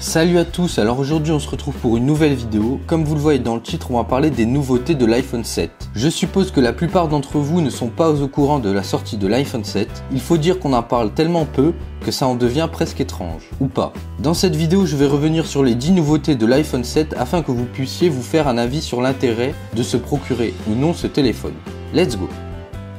Salut à tous, alors aujourd'hui on se retrouve pour une nouvelle vidéo. Comme vous le voyez dans le titre, on va parler des nouveautés de l'iPhone 7. Je suppose que la plupart d'entre vous ne sont pas au courant de la sortie de l'iPhone 7. Il faut dire qu'on en parle tellement peu que ça en devient presque étrange, ou pas. Dans cette vidéo, je vais revenir sur les 10 nouveautés de l'iPhone 7 afin que vous puissiez vous faire un avis sur l'intérêt de se procurer ou non ce téléphone. Let's go!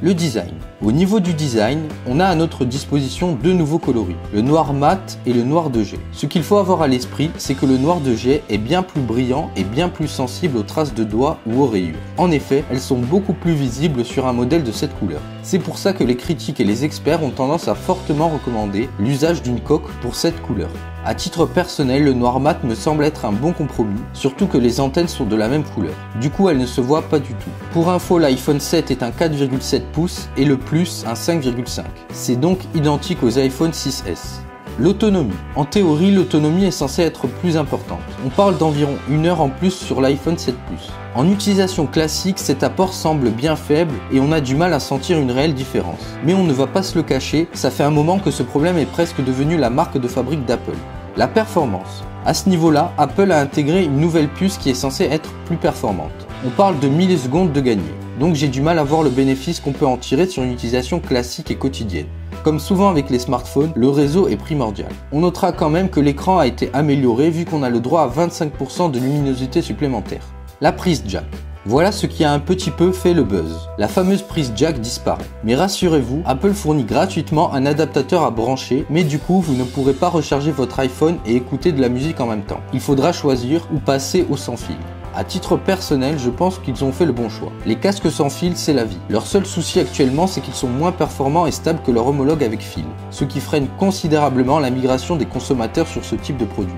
Le design. Au niveau du design, on a à notre disposition deux nouveaux coloris, le noir mat et le noir de jet. Ce qu'il faut avoir à l'esprit, c'est que le noir de jet est bien plus brillant et bien plus sensible aux traces de doigts ou aux rayures. En effet, elles sont beaucoup plus visibles sur un modèle de cette couleur. C'est pour ça que les critiques et les experts ont tendance à fortement recommander l'usage d'une coque pour cette couleur. À titre personnel, le noir mat me semble être un bon compromis, surtout que les antennes sont de la même couleur. Du coup, elles ne se voient pas du tout. Pour info, l'iPhone 7 est un 4,7 pouces et le Plus un 5,5. C'est donc identique aux iPhone 6S. L'autonomie. En théorie, l'autonomie est censée être plus importante. On parle d'environ 1 heure en plus sur l'iPhone 7 Plus. En utilisation classique, cet apport semble bien faible et on a du mal à sentir une réelle différence. Mais on ne va pas se le cacher, ça fait un moment que ce problème est presque devenu la marque de fabrique d'Apple. La performance. À ce niveau-là, Apple a intégré une nouvelle puce qui est censée être plus performante. On parle de millisecondes de gagné, donc j'ai du mal à voir le bénéfice qu'on peut en tirer sur une utilisation classique et quotidienne. Comme souvent avec les smartphones, le réseau est primordial. On notera quand même que l'écran a été amélioré vu qu'on a le droit à 25% de luminosité supplémentaire. La prise jack. Voilà ce qui a un petit peu fait le buzz. La fameuse prise jack disparaît. Mais rassurez-vous, Apple fournit gratuitement un adaptateur à brancher, mais du coup vous ne pourrez pas recharger votre iPhone et écouter de la musique en même temps. Il faudra choisir ou passer au sans fil. À titre personnel, je pense qu'ils ont fait le bon choix. Les casques sans fil, c'est la vie. Leur seul souci actuellement, c'est qu'ils sont moins performants et stables que leur homologue avec fil, ce qui freine considérablement la migration des consommateurs sur ce type de produit.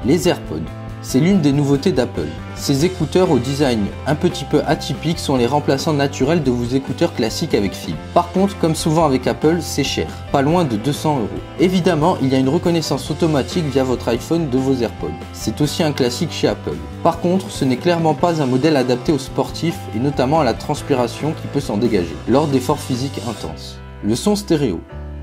Les AirPods. C'est l'une des nouveautés d'Apple. Ces écouteurs au design un petit peu atypique sont les remplaçants naturels de vos écouteurs classiques avec fil. Par contre, comme souvent avec Apple, c'est cher, pas loin de 200 €. Évidemment, il y a une reconnaissance automatique via votre iPhone de vos AirPods. C'est aussi un classique chez Apple. Par contre, ce n'est clairement pas un modèle adapté aux sportifs et notamment à la transpiration qui peut s'en dégager lors d'efforts physiques intenses. Le son stéréo.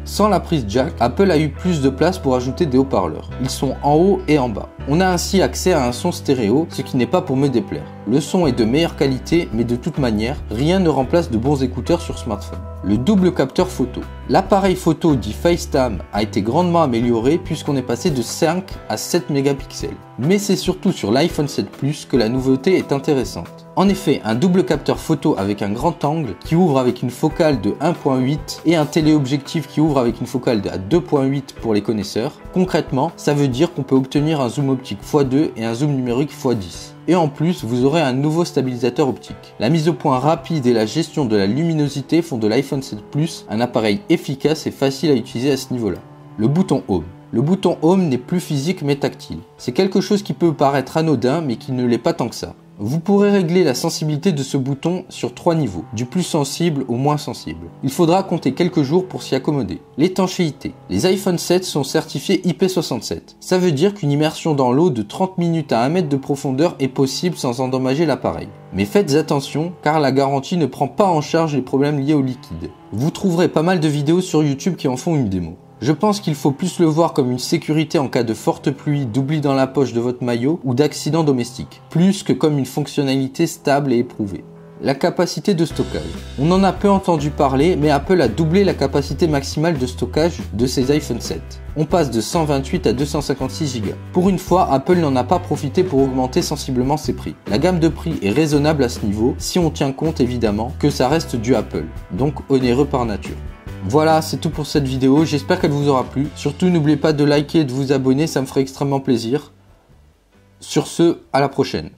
Sans la prise jack, Apple a eu plus de place pour ajouter des haut-parleurs. Ils sont en haut et en bas. On a ainsi accès à un son stéréo, ce qui n'est pas pour me déplaire. Le son est de meilleure qualité, mais de toute manière, rien ne remplace de bons écouteurs sur smartphone. Le double capteur photo. L'appareil photo dit FaceTime a été grandement amélioré puisqu'on est passé de 5 à 7 mégapixels. Mais c'est surtout sur l'iPhone 7 Plus que la nouveauté est intéressante. En effet, un double capteur photo avec un grand angle qui ouvre avec une focale de 1.8 et un téléobjectif qui ouvre avec une focale à 2.8 pour les connaisseurs. Concrètement, ça veut dire qu'on peut obtenir un zoom optique x2 et un zoom numérique x10. Et en plus, vous aurez un nouveau stabilisateur optique. La mise au point rapide et la gestion de la luminosité font de l'iPhone 7 Plus un appareil efficace et facile à utiliser à ce niveau-là. Le bouton Home. Le bouton Home n'est plus physique mais tactile. C'est quelque chose qui peut paraître anodin mais qui ne l'est pas tant que ça. Vous pourrez régler la sensibilité de ce bouton sur 3 niveaux, du plus sensible au moins sensible. Il faudra compter quelques jours pour s'y accommoder. L'étanchéité. Les iPhone 7 sont certifiés IP67. Ça veut dire qu'une immersion dans l'eau de 30 minutes à 1 mètre de profondeur est possible sans endommager l'appareil. Mais faites attention car la garantie ne prend pas en charge les problèmes liés au liquide. Vous trouverez pas mal de vidéos sur YouTube qui en font une démo. Je pense qu'il faut plus le voir comme une sécurité en cas de forte pluie, d'oubli dans la poche de votre maillot ou d'accident domestique, plus que comme une fonctionnalité stable et éprouvée. La capacité de stockage. On en a peu entendu parler, mais Apple a doublé la capacité maximale de stockage de ses iPhone 7. On passe de 128 à 256 Go. Pour une fois, Apple n'en a pas profité pour augmenter sensiblement ses prix. La gamme de prix est raisonnable à ce niveau, si on tient compte évidemment que ça reste du Apple, donc onéreux par nature. Voilà, c'est tout pour cette vidéo, j'espère qu'elle vous aura plu. Surtout, n'oubliez pas de liker et de vous abonner, ça me ferait extrêmement plaisir. Sur ce, à la prochaine.